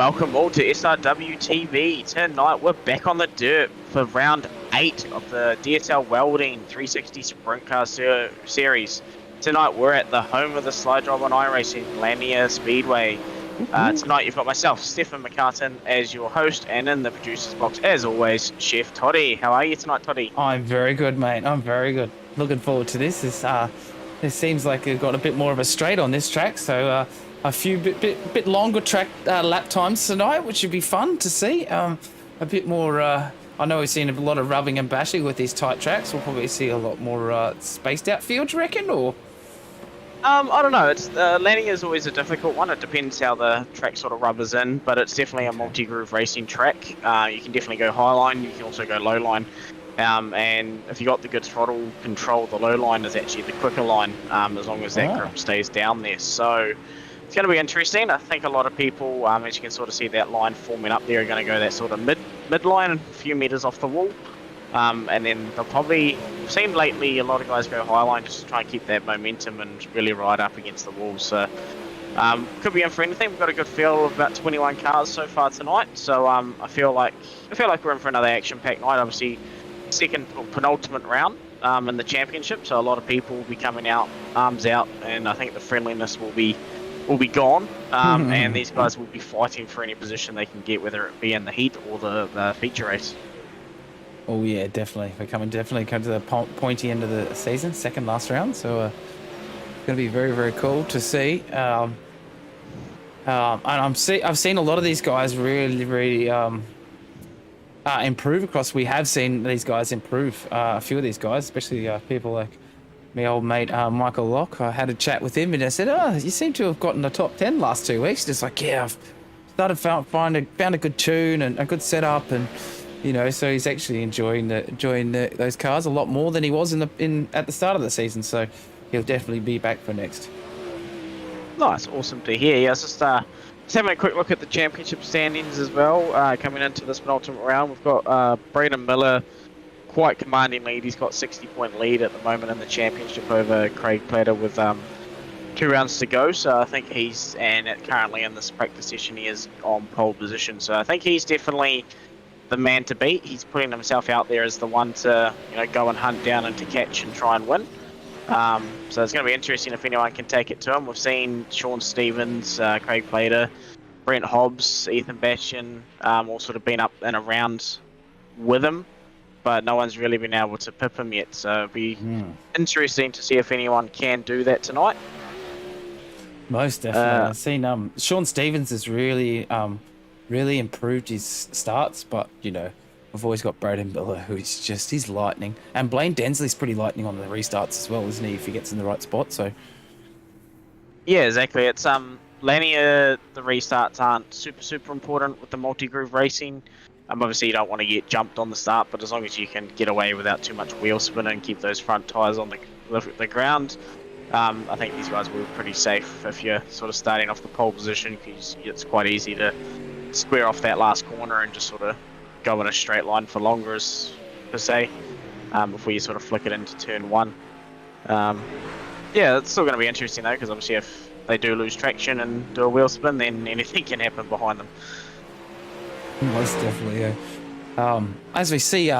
welcome all to SRW TV. Tonight we're back on the dirt for round 8 of the DSL Welding 360 Sprintcars series. Tonight we're at the home of the slide drive on iRacing, Lanier Speedway. Tonight you've got myself, Stefan McCartan, as your host, and in the producer's box, as always, Chef Toddy. How are you tonight, Toddy? I'm very good, mate. I'm very good. Looking forward to this. This seems like we've got a bit more of a straight on this track, so a few bit longer track lap times tonight, which should be fun to see. A bit more. I know we've seen a lot of rubbing and bashing with these tight tracks. We'll probably see a lot more spaced out fields, you reckon, or? I don't know. It's Lanier is always a difficult one. It depends how the track sort of rubbers in, but it's definitely a multi-groove racing track. You can definitely go high line. You can also go low line. And if you got the good throttle control, the low line is actually the quicker line, as long as that grip stays down there. So it's going to be interesting. I think a lot of people, as you can sort of see that line forming up there, are going to go that sort of mid line, a few meters off the wall. And then they'll probably, we've seen lately a lot of guys go high line just to try and keep that momentum and really ride up against the wall. So could be in for anything. We've got a good feel of about 21 cars so far tonight. So I feel like we're in for another action-packed night. Obviously, second or penultimate round in the championship. So a lot of people will be coming out, arms out, and I think the friendliness will be gone. And these guys will be fighting for any position they can get, whether it be in the heat or the feature race. Oh yeah, definitely. We're definitely come to the pointy end of the season, second last round. So it's going to be very, very cool to see. And I've seen a lot of these guys really improve across. We have seen these guys improve. A few of these guys, especially people like my old mate Michael Locke. I had a chat with him and I said, "Oh, you seem to have gotten the top 10 last 2 weeks." Just like, yeah, I've started found a good tune and a good setup and. You know, so he's actually enjoying those cars a lot more than he was at the start of the season. So he'll definitely be back for next. Nice, awesome to hear. Yeah, I was just having a quick look at the championship standings as well. Coming into this penultimate round, we've got Braden Miller, quite commanding lead. He's got 60-point lead at the moment in the championship over Craig Platter with 2 rounds to go. So I think currently in this practice session, he is on pole position. So I think he's definitely the man to beat. He's putting himself out there as the one to go and hunt down and to catch and try and win. So it's going to be interesting if anyone can take it to him. We've seen Sean Stevens, Craig Plater, Brent Hobbs, Ethan Bastian all sort of been up and around with him, but no one's really been able to pip him yet. So it'll be interesting to see if anyone can do that tonight. Most definitely. I've seen Sean Stevens has really improved his starts, but we've always got Braden Miller, he's lightning, and Blaine Densley's pretty lightning on the restarts as well, isn't he? If he gets in the right spot, so yeah, exactly. It's Lanier, the restarts aren't super important with the multi-groove racing. Obviously you don't want to get jumped on the start, but as long as you can get away without too much wheel spin and keep those front tires on the ground, I think these guys will be pretty safe if you're sort of starting off the pole position, because it's quite easy to square off that last corner and just sort of go in a straight line for longer, per se, before you sort of flick it into turn 1. Yeah, it's still going to be interesting though, because obviously if they do lose traction and do a wheel spin, then anything can happen behind them. Most definitely, yeah. As we see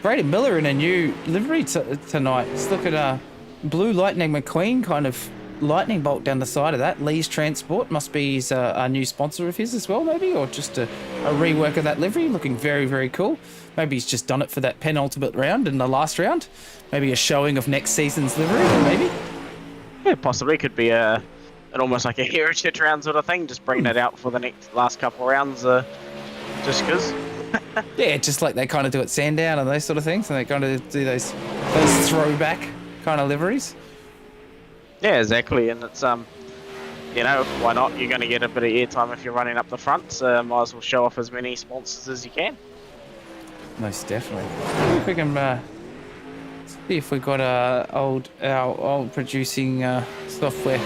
Braden Miller in a new livery tonight. Let's look at Blue Lightning McQueen, kind of lightning bolt down the side of that. Lee's Transport must be a new sponsor of his as well, maybe, or just a rework of that livery. Looking very, very cool. Maybe he's just done it for that penultimate round and the last round. Maybe a showing of next season's livery, maybe. Yeah, possibly. Could be an almost like a heritage round sort of thing. Just bringing it out for the last couple of rounds, just because. Yeah, just like they kind of do at Sandown and those sort of things, and they kind of do those throwback kind of liveries. Yeah, exactly, and it's why not? You're going to get a bit of airtime if you're running up the front, so might as well show off as many sponsors as you can. Most definitely. If we can see if we got our old producing software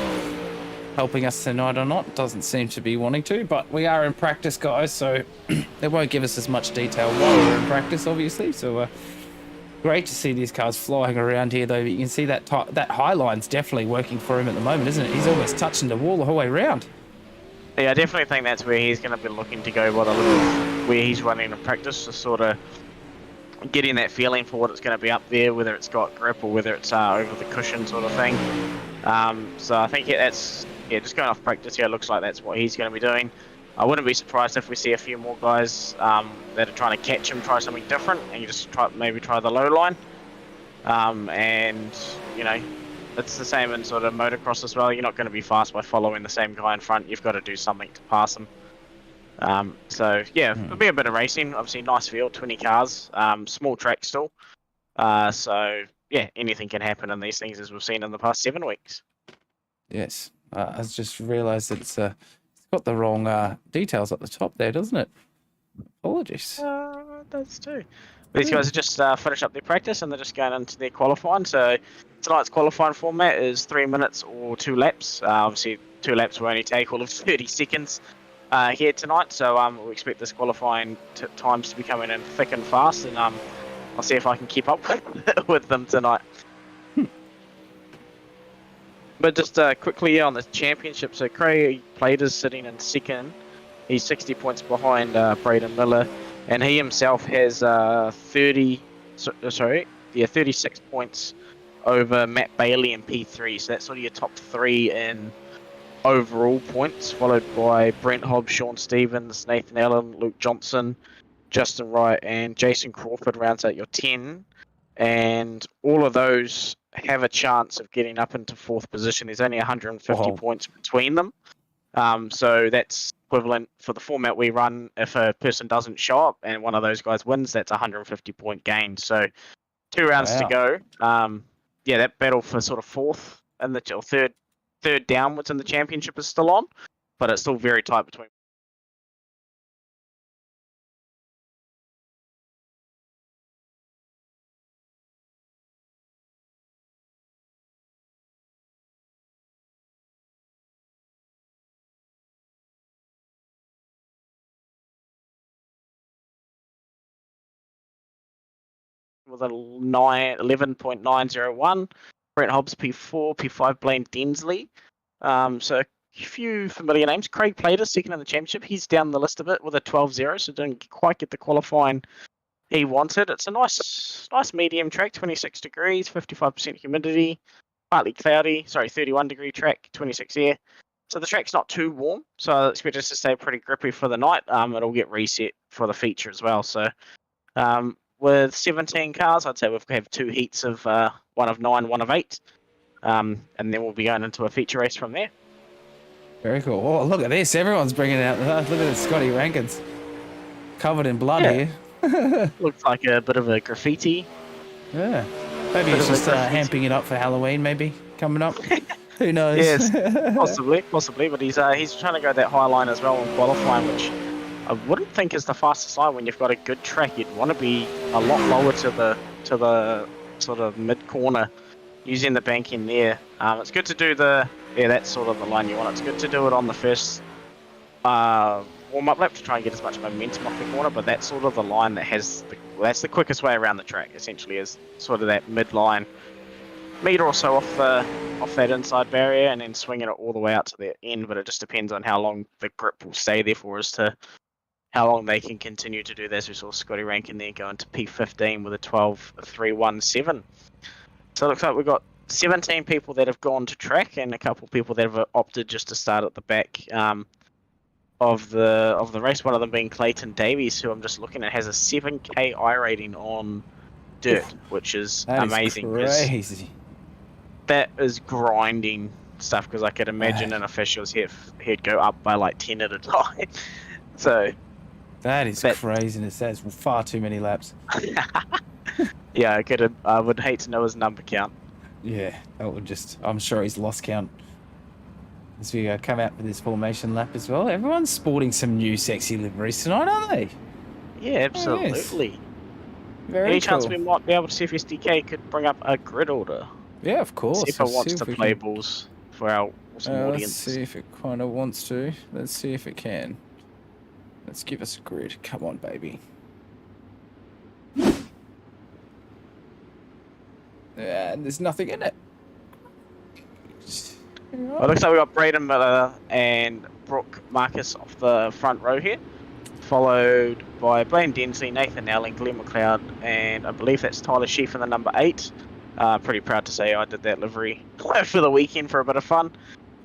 helping us tonight or not. Doesn't seem to be wanting to, but we are in practice, guys, so they won't give us as much detail while we're in practice, obviously. So great to see these cars flying around here, though. You can see that high line's definitely working for him at the moment, isn't it? He's almost touching the wall the whole way around. Yeah, I definitely think that's where he's going to be looking to go by the look of where he's running in practice, to sort of getting that feeling for what it's going to be up there, whether it's got grip or whether it's over the cushion sort of thing. So I think that's just going off practice here. It looks like that's what he's going to be doing. I wouldn't be surprised if we see a few more guys that are trying to catch him try something different, and you just maybe try the low line. And you know, it's the same in sort of motocross as well. You're not going to be fast by following the same guy in front. You've got to do something to pass him. So yeah, it'll be a bit of racing. Obviously, nice field, 20 cars, small track still. So yeah, anything can happen in these things, as we've seen in the past 7 weeks. Yes, I just realised it's got the wrong details at the top there, doesn't it? Apologies. It does too. These guys are just finished up their practice and they're just going into their qualifying. So tonight's qualifying format is 3 minutes or 2 laps. Obviously, 2 laps will only take all of 30 seconds here tonight. So we expect this qualifying times to be coming in thick and fast, and I'll see if I can keep up with them tonight. But just quickly on the championship, so Craig Plater's sitting in second. He's 60 points behind Braden Miller, and he himself has 36 points over Matt Bailey in P3. So that's sort of your top 3 in overall points, followed by Brent Hobbs, Sean Stevens, Nathan Allen, Luke Johnson, Justin Wright, and Jason Crawford rounds out your 10. And all of those have a chance of getting up into 4th position. There's only 150 points between them. So that's equivalent for the format we run. If a person doesn't show up and one of those guys wins, that's 150 point gain. So 2 rounds to go. Yeah, that battle for sort of 4th and the third downwards in the championship is still on, but it's still very tight between. With a 11.901, Brent Hobbs P4, P5 Blaine Densley. So a few familiar names. Craig Plater, second in the championship. He's down the list a bit with a 12.0, so didn't quite get the qualifying he wanted. It's a nice medium track, 26 degrees, 55% humidity, partly cloudy. Sorry, 31 degree track, 26 air. So the track's not too warm, so I expect us to stay pretty grippy for the night. It'll get reset for the feature as well. So with 17 cars, I'd say we've have 2 heats of 1 of 9, 1 of 8. And then we'll be going into a feature race from there. Very cool. Oh, look at this. Everyone's bringing out. Look at this Scotty Rankins. Covered in blood here. Looks like a bit of a graffiti. Yeah. Maybe he's just hamping it up for Halloween, maybe, coming up. Who knows? Yes, possibly. But he's trying to go that high line as well in qualifying, which I wouldn't think is the fastest line when you've got a good track. You'd want to be a lot lower to the sort of mid corner, using the banking there. It's good to do that's sort of the line you want. It's good to do it on the first warm-up lap to try and get as much momentum off the corner, but that's sort of the line that that's the quickest way around the track, essentially, is sort of that mid-line, meter or so off that inside barrier, and then swinging it all the way out to the end. But it just depends on how long the grip will stay there for, as to how long they can continue to do this. We saw Scotty Rankin there go into P15 with a 12.317. So it looks like we've got 17 people that have gone to track, and a couple of people that have opted just to start at the back of the race. One of them being Clayton Davies, who I'm just looking at has a 7K I rating on dirt, which is amazing. Crazy. That is grinding stuff, because I could imagine an official's he'd go up by like 10 at a time. So that is craziness. That's far too many laps. Yeah, I would hate to know his number count. Yeah, that would I'm sure he's lost count. As we come out for this formation lap as well. Everyone's sporting some new sexy liveries tonight, aren't they? Yeah, absolutely. Yes. Very Any cool. chance we might be able to see if SDK could bring up a grid order? Yeah, of course. See if it wants to play balls for our awesome audience. Let's see if it kind of wants to. Let's see if it can. Let's give us a grid. Come on, baby. And there's nothing in it. Well, it looks like we got Braden Miller and Brooke Marcus off the front row here, followed by Blaine Densley, Nathan Allen, Glenn McLeod, and I believe that's Tyler Sheaf in the number 8. Pretty proud to say I did that livery for the weekend for a bit of fun.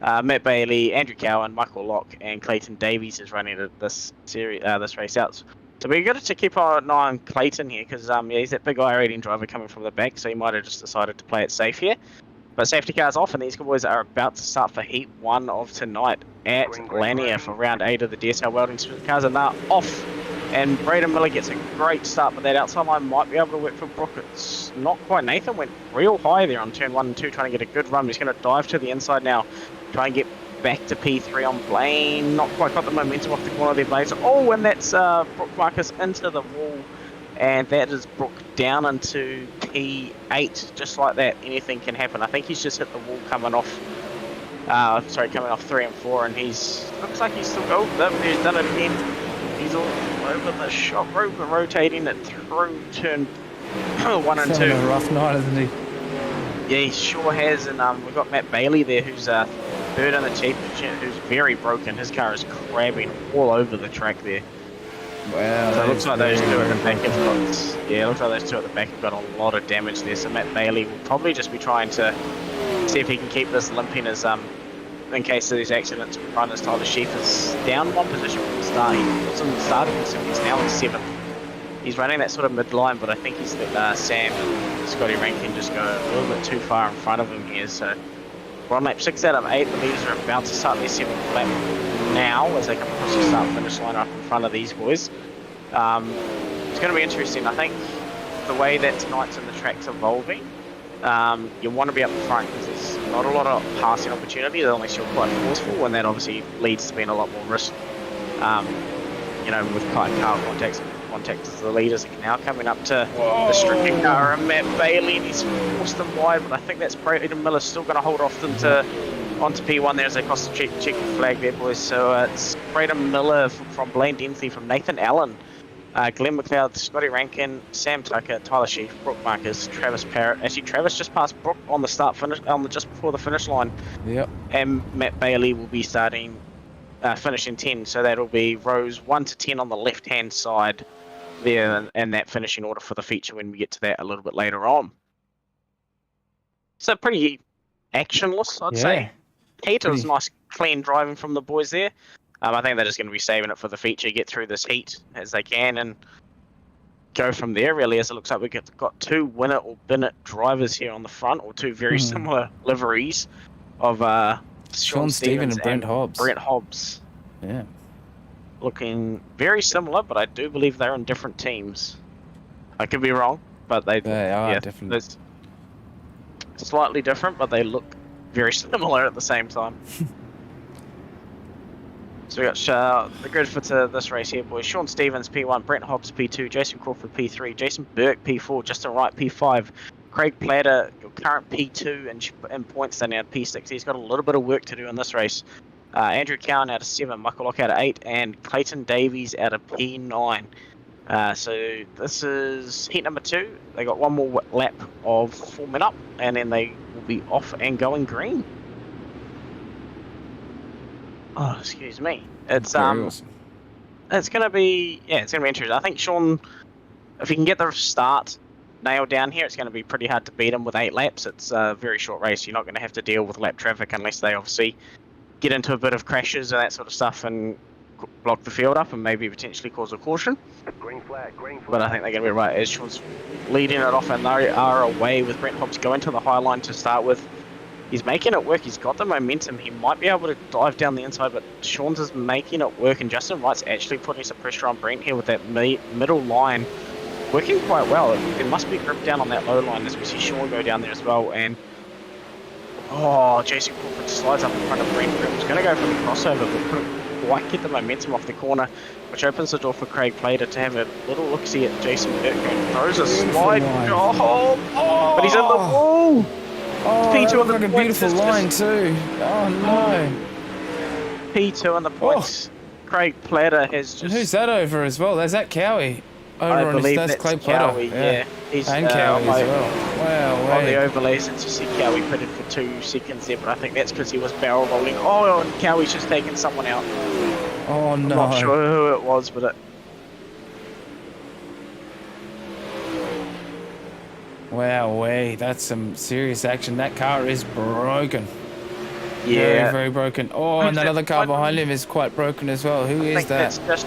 Matt Bailey, Andrew Cowan, Michael Locke, and Clayton Davies is running this series, this race out. So we're going to keep an eye on Clayton here because he's that big iRacing driver coming from the back, so he might have just decided to play it safe here. But safety car's off, and these boys are about to start for Heat 1 of tonight at Lanier for round 8 of the DSL Welding Supercars, and they're off. And Braden Miller gets a great start, but that outside line might be able to work for Brooke. It's not quite. Nathan went real high there on turn 1 and 2, trying to get a good run. He's going to dive to the inside now, try and get back to P3 on Blaine. Not quite got the momentum off the corner there, Blaine. Oh, and that's Brooke Marcus into the wall. And that is Brooke down into P8, just like that. Anything can happen. I think he's just hit the wall coming off. Coming off 3 and 4, and looks like he's still. Oh, he's done it again. He's all over the shop rope and rotating it through turn 1 and 2. Having a rough night, isn't he? Yeah, he sure has. And we've got Matt Bailey there, who's third in the championship, who's very broken. His car is crabbing all over the track there. Wow. So it looks like those two at the back have got a lot of damage there. So Matt Bailey will probably just be trying to see if he can keep this limping as in case of these accidents. Runners Tyler Sheaf is down 1 position from the start. He wasn't starting, so he's now in 7th. He's running that sort of midline, but I think he's let Sam and Scotty Rankin just go a little bit too far in front of him here. So we're on lap 6 out of 8. The leaders are about to start their 7th lap now as they come across the start finish line up in front of these boys. It's going to be interesting. I think the way that tonight's in the track's evolving, you want to be up front because there's not a lot of passing opportunities unless you're quite forceful, and that obviously leads to being a lot more risk. With car contact as the leaders are now coming up to the stricken car and Matt Bailey, and he's forced them wide, but I think that's Braden Miller still going to hold off them onto P1 there as they cross the check flag there, boys. So it's Braden Miller from Blaine Densley, from Nathan Allen, Glenn McLeod, Scotty Rankin, Sam Tucker, Tyler Sheaf, Brooke Marcus, Travis Parrott. Actually, Travis just passed Brooke on the just before the finish line. Yep. And Matt Bailey will be finishing 10. So that'll be rows 1 to 10 on the left-hand side there, and that finishing order for the feature when we get to that a little bit later on. So pretty actionless, I'd say. Heat was nice, clean driving from the boys there. I think they're just going to be saving it for the feature, get through this heat as they can, and go from there, really, as it looks like we've got 2 winner or bin it drivers here on the front, or 2 very similar liveries of Sean Stevens and Brent Hobbs. Yeah. Looking very similar, but I do believe they're in different teams. I could be wrong, but they are definitely slightly different, but they look very similar at the same time. So we got the grid for this race here, boys. Sean Stevens, P1, Brent Hobbs, P2, Jason Crawford, P3, Jason Burke, P4, Justin Wright, P5, Craig Platter, your current P2 and points down at P6. He's got a little bit of work to do in this race. Andrew Cowan out of 7, Michael Locke out of 8, and Clayton Davies out of P9. So this is heat number 2. They got 1 more lap of 4 men up, and then they will be off and going green. Oh, excuse me. It's awesome. It's gonna be interesting. I think Sean, if he can get the start nailed down here, it's going to be pretty hard to beat him with 8 laps. It's a very short race. You're not going to have to deal with lap traffic unless they obviously get into a bit of crashes and that sort of stuff and block the field up and maybe potentially cause a caution. Green flag. But I think they're going to be right. As Sean's leading it off, and they are away with Brent Hobbs going to the high line to start with. He's making it work. He's got the momentum. He might be able to dive down the inside, but Sean's is making it work. And Justin Wright's actually putting some pressure on Brent here with that middle line working quite well. There must be grip down on that low line as we see Sean go down there as well. And Jason Crawford slides up in front of Brent. Brent was going to go for the crossover, but couldn't quite get the momentum off the corner, which opens the door for Craig Plater to have a little look-see at Jason Burke, and throws a slide. But he's in the wall. P2 on the like a beautiful line too. Oh no. P2 on the points. Craig Plater has just. And who's that over as well? There's that Cowie over I on believe his that's Craig Plater. Cowie, yeah. He's And Cowie on my, as well. Wow, on the wait. overlays, it's just see Cowie pitted for 2 seconds there, but I think that's because he was barrel rolling. Oh, and Cowie's just taken someone out. Oh I'm no. not sure who it was, but it. Wow, wait. That's some serious action. That car is broken. Yeah. Very, very broken. Oh, and that other car behind him is quite broken as well. Who is that? I think that's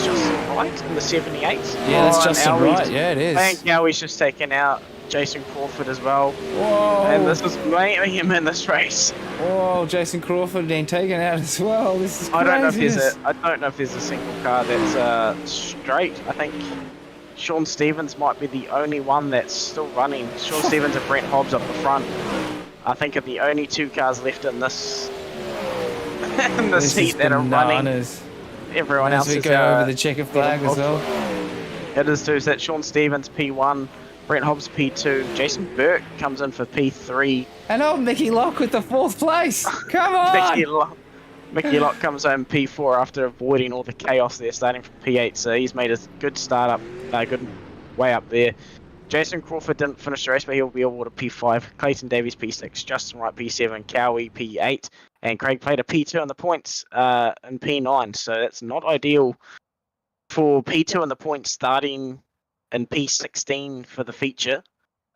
Justin Wright in the 78. Yeah, that's Justin Wright. Yeah, it is. I think Cowie's just taken out Jason Crawford as well. Whoa. And this is mainly him in this race. Whoa, Jason Crawford being taken out as well. This is crazy. I don't know if there's a single car that's straight. I think Sean Stevens might be the only one that's still running. Sean Stevens and Brent Hobbs up the front. I think are the only 2 cars left in this heat that are running. Everyone else as we is go over the checker flag as well. It is too. So that's Sean Stevens P1, Brent Hobbs P2, Jason Burke comes in for P3. And oh, Mickey Locke with the 4th place. Come on! Mickey Locke comes home P4 after avoiding all the chaos there, starting from P8. So he's made a good start up, good way up there. Jason Crawford didn't finish the race, but he'll be awarded P5. Clayton Davies P6, Justin Wright P7, Cowie P8, and Craig played a P2 on the points in P9. So that's not ideal for P2 on the points starting in P16 for the feature,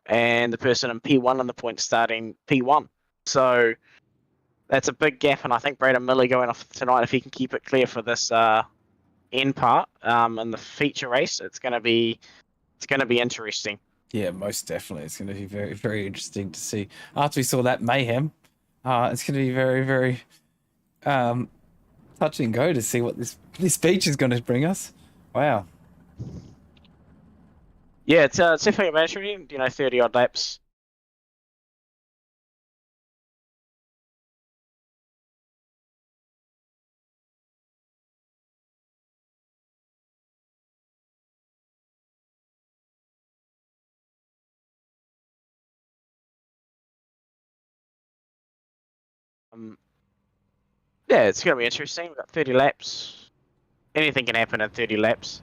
and the person in P1 on the points starting P1. So that's a big gap, and I think Braden Miller going off tonight, if he can keep it clear for this end part in the feature race, it's going to be interesting. Yeah, most definitely. It's going to be very, very interesting to see. After we saw that mayhem, it's going to be very, very touch and go to see what this beach is going to bring us. Wow. Yeah, it's definitely a mandatory, 30 odd laps. Yeah, it's going to be interesting. We've got 30 laps. Anything can happen in 30 laps.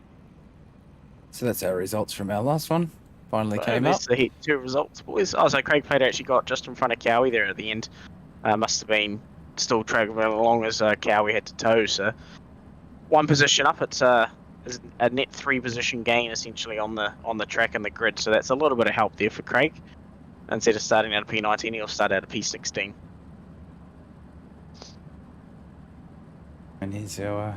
So that's our results from our last one. Finally came up. The Heat 2 results, boys. Oh, so Craig Plater actually got just in front of Cowie there at the end. Must have been still traveling along as Cowie had to tow. So 1 position up. It's a net 3 position gain essentially on the track and the grid. So that's a little bit of help there for Craig. Instead of starting out of P19, he'll start out of P16. And here's our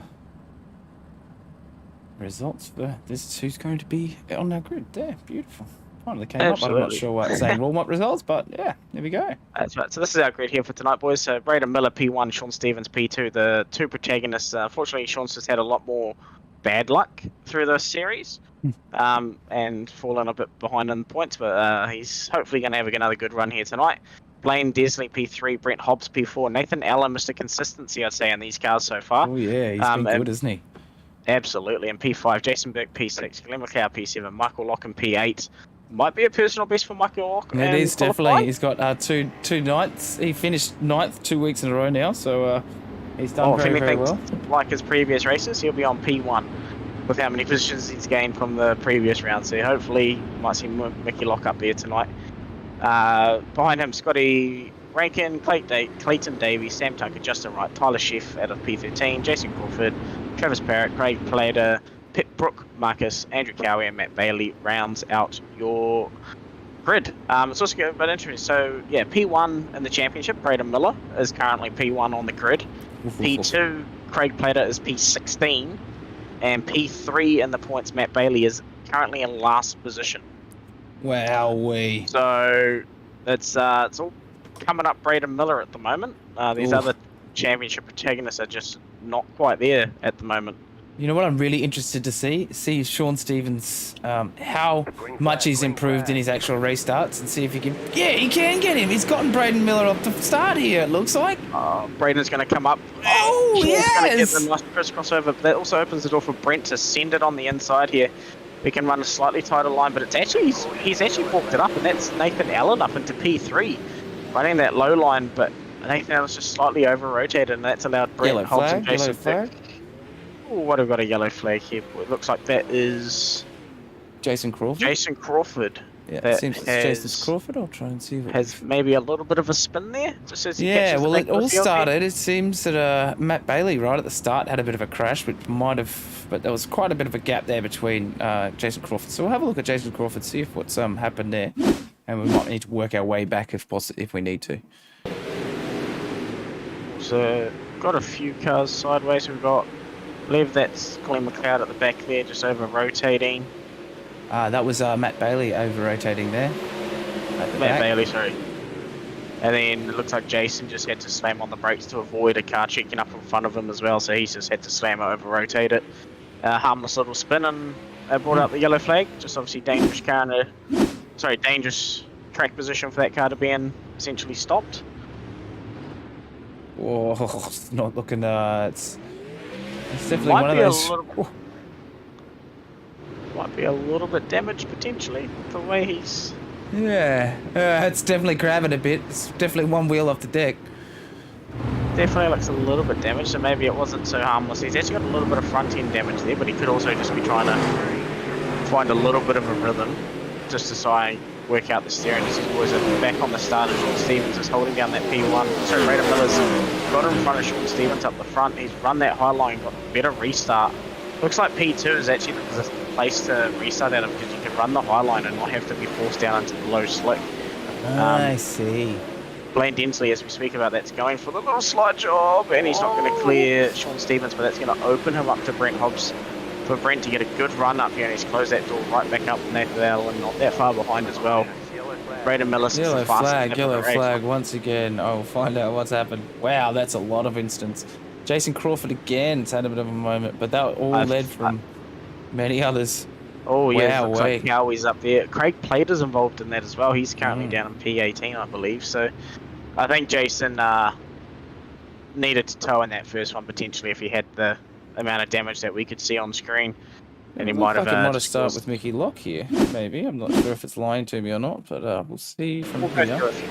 results for this. Who's going to be on our grid there? Beautiful. Finally came up. I'm not sure why it's saying warm-up results, but yeah, there we go. That's right. So this is our grid here for tonight, boys. So Braden Miller P1, Sean Stevens P2. The 2 protagonists. Unfortunately, Sean's just had a lot more bad luck through this series, and fallen a bit behind in points. But he's hopefully going to have another good run here tonight. Blaine Desley P3, Brent Hobbs P4, Nathan Allen, Mr. Consistency, I'd say, in these cars so far. Oh yeah, he's been good, isn't he? Absolutely. And P5, Jason Burke P6, Glenn McLeod P7, Michael Locke in P8. Might be a personal best for Michael Locke. It is definitely. He's got two ninths. He finished 9th 2 weeks in a row now, so he's done very well. Like his previous races, he'll be on P1 with how many positions he's gained from the previous round. So hopefully, you might see Mickey Locke up there tonight. Behind him, Scotty Rankin, Clayton Davies, Sam Tucker, Justin Wright, Tyler Sheff out of P13, Jason Crawford, Travis Parrott, Craig Plater, Pip Brook, Marcus, Andrew Cowie, and Matt Bailey rounds out your grid. It's also a bit interesting. So yeah, P1 in the championship, Braden Miller is currently P1 on the grid. P2, Craig Plater is P16, and P3 in the points, Matt Bailey is currently in last position. Wowee. So it's all coming up Braden Miller at the moment. These other championship protagonists are just not quite there at the moment. You know what I'm really interested to see Sean Stevens, how much he's improved in his actual race starts, and see if he can. Yeah, he can get him. He's gotten Braden Miller up to start here. It looks like. Braden's going to come up. Oh yes. Going to get the nice crossover. That also opens the door for Brent to send it on the inside here. We can run a slightly tighter line, but it's actually he's actually walked it up, and that's Nathan Allen up into P3, running that low line. But Nathan Allen's just slightly over rotated, and that's allowed Brent Hobbs and Jason Burke. Oh, what have we got a yellow flag here? It looks like that is Jason Crawford? Jason Crawford. Yeah, it That seems it's Jason Crawford. I'll try and see if it has maybe a little bit of a spin there, just as he yeah, catches well, the it back of all the field. started. It seems that Matt Bailey, right at the start, had a bit of a crash, which might have, but there was quite a bit of a gap there between Jason Crawford. So we'll have a look at Jason Crawford, see if what's happened there, and we might need to work our way back if we need to. So got a few cars sideways. We've got, I believe that's Glenn McLeod at the back there, just over rotating. That was Matt Bailey over rotating there. Matt Bailey, sorry. And then it looks like Jason just had to slam on the brakes to avoid a car checking up in front of him as well, so he's just had to slam it, over rotate it. Harmless little spin, and brought out the yellow flag. Just obviously dangerous car in a, dangerous track position for that car to be in, essentially stopped. Whoa, it's not looking, it's definitely one of those. Might be a little bit damaged potentially, the way he's... Yeah, it's definitely grabbing a bit. It's definitely one wheel off the deck. Definitely looks a little bit damaged, so maybe it wasn't so harmless. He's actually got a little bit of front end damage there, but he could also just be trying to find a little bit of a rhythm, just to try and work out the steering. This is always back on the start, and Sean Stevens is holding down that P1. So Raider Miller's got in front of Sean Stevens up the front. He's run that high line, got a better restart. Looks like P2 is actually the place to restart out of, because you can run the high line and not have to be forced down into the low slick. I see. Blaine Dinsley, as we speak about, that's going for the little slide job, and he's not going to clear Sean Stevens, but that's going to open him up to Brent Hobbs for Brent to get a good run up here, and he's closed that door right back up, and not that far behind as well. Braden Millis is the fastest. Yellow flag once again. I'll find out what's happened. Wow, that's a lot of instance. Jason Crawford again has had a bit of a moment, but that all led from many others. Oh yeah, wow, looks like Cowie's up there. Craig Plater's involved in that as well. He's currently down in P18, I believe. So I think Jason needed to tow in that first one potentially if he had the amount of damage that we could see on screen. And he might have started with Mickey Lock here, maybe. I'm not sure if it's lying to me or not, but we'll see from here. Go through a few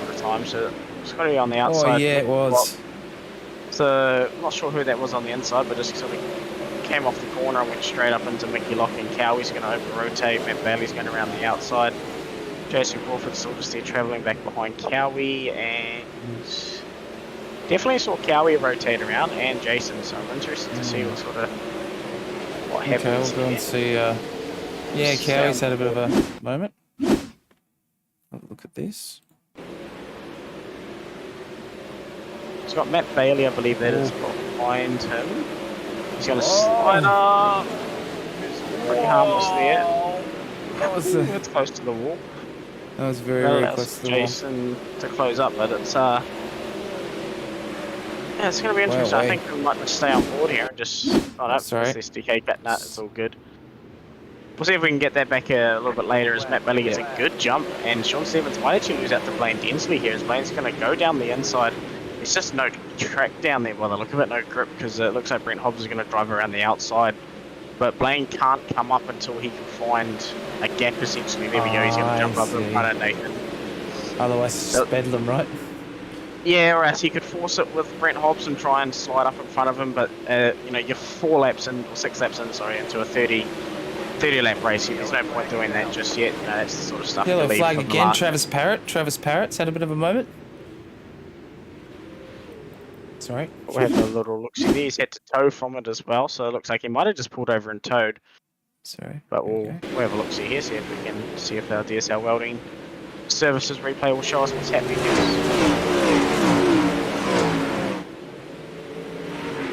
at a time, so it's got to be on the outside. Oh yeah, it was. So I'm not sure who that was on the inside, but just sort of came off the corner and went straight up into Mickey Lock, and Cowie's going to over-rotate. Matt Bailey's going around the outside. Jason Crawford still just there travelling back behind Cowie, and definitely saw Cowie rotate around, and Jason, so I'm interested to see what happens. Okay, we'll go and see. Yeah, Cowie's had a bit of a moment. Have a look at this. He's got Matt Bailey, I believe that is behind him. He's going to slide up. Pretty harmless there. That was it's close to the wall. That was very close to the wall. Jason to close up, but it's yeah, it's going to be interesting. I think we might just stay on board here and just it's SDK cat nut. It's all good. We'll see if we can get that back a little bit later as Matt Bailey gets a good jump, and Sean Stevens might actually lose out to Blaine Dinsley here as Blaine's going to go down the inside. There's just no track down there by the look of it, no grip, because it looks like Brent Hobbs is going to drive around the outside. But Blaine can't come up until he can find a gap, essentially. There we go, he's going to jump up in front of Nathan. Otherwise, it's bedlam, right? Yeah, or else he could force it with Brent Hobbs and try and slide up in front of him, but you know, you're 6 laps in, into a 30 lap race. There's no point doing that just yet. You know, that's the sort of stuff. Yellow flag again, Travis Parrott's had a bit of a moment. Sorry. We'll have a little look. See there, he's had to tow from it as well, so it looks like he might have just pulled over and towed. Sorry. But we'll have a look see here, see if we can see if our DSL Welding services replay will show us what's happening here.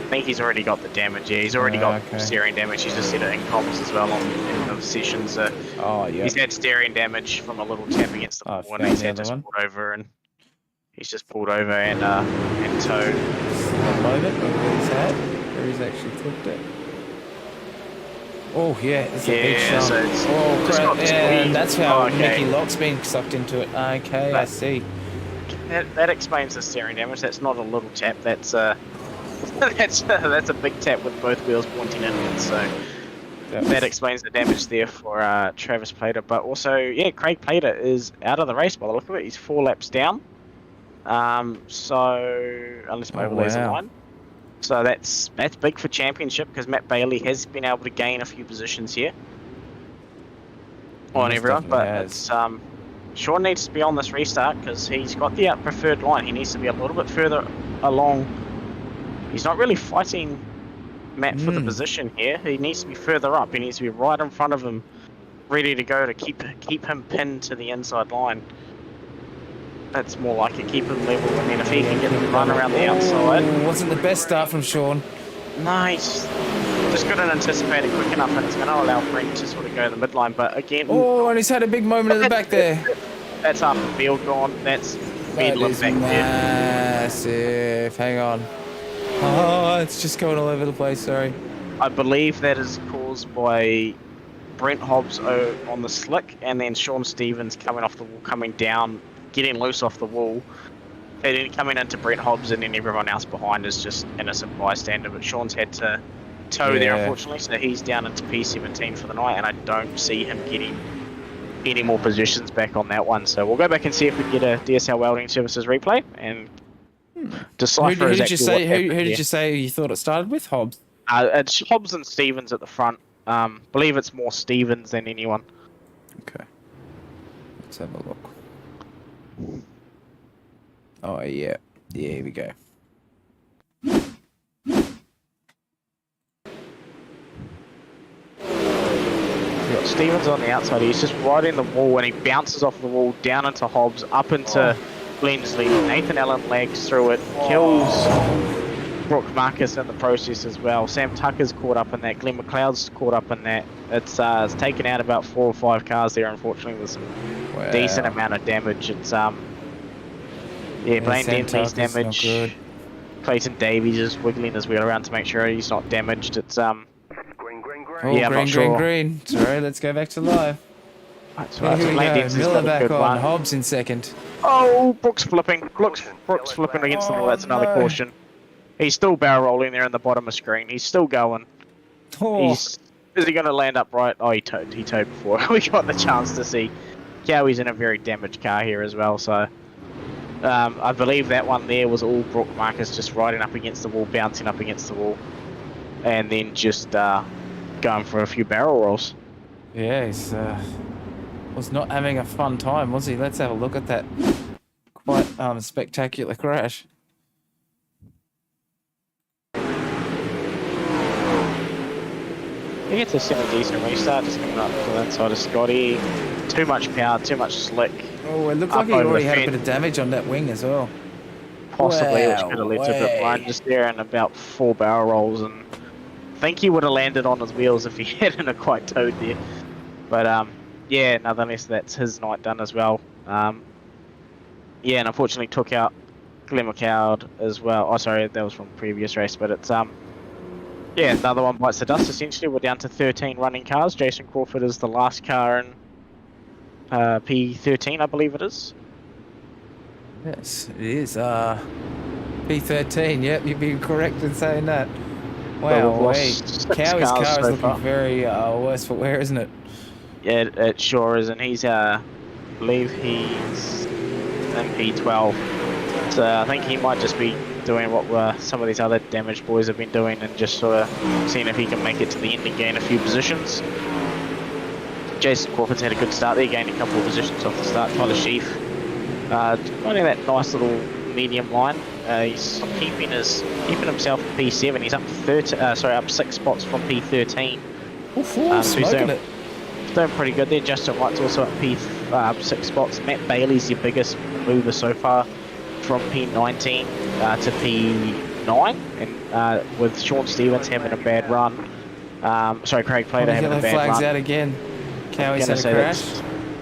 I think he's already got the damage, yeah, he's already got steering damage. He's just said it in comms as well in the session, so he's had steering damage from a little tap against the wall, and he's had just pulled over and he's just pulled over and towed. A moment where he's at, where he's actually flipped it. Oh yeah, it's a big shot. So crap! Yeah, that's how Mickey Lock's been sucked into it. Okay, I see. That explains the steering damage. That's not a little tap. That's that's a big tap with both wheels pointing inwards. So that explains the damage there for Travis Plater. But also, yeah, Craig Plater is out of the race by the look of it. He's 4 laps down. So unless my overlays are line. So that's big for championship because Matt Bailey has been able to gain a few positions here. on Most everyone, definitely but has. it's Sean needs to be on this restart because he's got the preferred line. He needs to be a little bit further along. He's not really fighting Matt for the position here. He needs to be further up. He needs to be right in front of him, ready to go to keep him pinned to the inside line. That's more like it, keep him level, and then if he can get the run around the outside. Wasn't the best start from Sean. Nice. Just couldn't anticipate it quick enough, and it's going to allow Brent to sort of go the midline. But again, Oh, and he's had a big moment at the back there. That's half the field gone. That's That Bedlam is back there. massive. Hang on. Oh, it's just going all over the place. Sorry. I believe that is caused by Brent Hobbs on the slick, and then Sean Stevens coming off the wall, coming down, getting loose off the wall, and then coming into Brent Hobbs, and then everyone else behind is just innocent bystander. But Sean's had to tow there, unfortunately, so he's down into P17 for the night, and I don't see him getting any more positions back on that one. So we'll go back and see if we get a DSL Welding Services replay and decipher Who exactly did you say? what Who happened did there. you say you thought it started with? Hobbs. It's Hobbs and Stevens at the front. Believe it's more Stevens than anyone. Okay. Let's have a look. Oh yeah. Yeah, here we go. You've got Stevens on the outside. He's just right in the wall, and he bounces off the wall down into Hobbs, up into Glensley. Nathan Allen lags through it, kills Brooke Marcus in the process as well. Sam Tucker's caught up in that. Glenn McLeod's caught up in that. It's taken out about 4 or 5 cars there, unfortunately, with some decent amount of damage. It's yeah, Blaine Dentley's damage. Clayton Davies is wiggling his wheel around to make sure he's not damaged. It's Oh, yeah, I'm not sure. green. Sorry, let's go back to live. That's Here right. we Blaine go. Dentley's Miller got a back good on. one. Hobbs in second. Oh, Brooks flipping. Brooks flipping against the wall. That's another caution. He's still barrel rolling there in the bottom of the screen. He's still going. Oh. Is he going to land upright? Oh, he towed before we got the chance to see. Cowie's in a very damaged car here as well, so I believe that one there was all Brooke Marcus just riding up against the wall, bouncing up against the wall, and then just going for a few barrel rolls. Yeah, he's was not having a fun time, was he? Let's have a look at that quite spectacular crash. He gets a semi-decent restart, just coming up to that side of Scotty. Too much power, too much slick. Oh, it looked like he already had a bit of damage on that wing as well. Possibly, which could have led to a bit blind just there, and about 4 barrel rolls, and I think he would have landed on his wheels if he hadn't have quite towed there. But yeah, nonetheless, that's his night done as well. Yeah, and unfortunately took out Glenn McLeod as well. Oh, sorry, that was from the previous race, but it's yeah, another one bites the dust. Essentially, we're down to 13 running cars. Jason Crawford is the last car in P13, I believe it is. Yes, it is. P13. Yep, you'd be correct in saying that. Wow, wait. Cowie's car is looking very worse for wear, isn't it? Yeah, it sure is, and he's I believe he's in P12. So I think he might just be doing what some of these other damaged boys have been doing, and just sort of seeing if he can make it to the end and gain a few positions. Jason Crawford's had a good start there, gained a couple of positions off the start. Tyler Sheaf running that nice little medium line. He's keeping himself at P7. He's up 6 spots from P13. So smoking it. Doing pretty good there. Justin White's also at P6 spots. Matt Bailey's your biggest mover so far, from P19 to P9, and with Sean Stevens having a bad run. Sorry, Craig Plater having a bad flags run. out again. Cowie's had a crash.